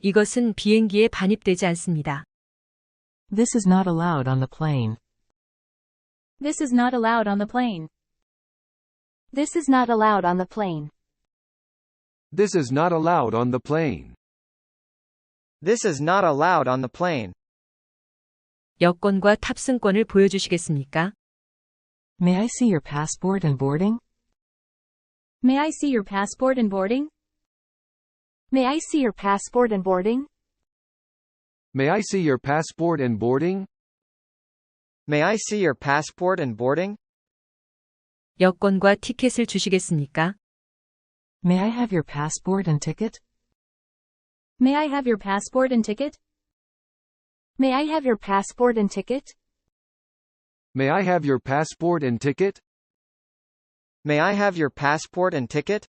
이것은 비행기에 반입되지 않습니다. This is not allowed on the plane. This is not allowed on the plane. This is not allowed on the plane. This is not allowed on the plane. This is not allowed on the plane. 여권과 탑승권을 보여주시겠습니까? May I see your passport and boarding? May I see your passport and boarding? May I see your passport and boarding? May I see your passport and boarding? May I see your passport and boarding? 여권과 티켓을 주시겠습니까? May I have your passport and ticket? May I have your passport and ticket? May I have your passport and ticket? May I have your passport and ticket? May I have your passport and ticket?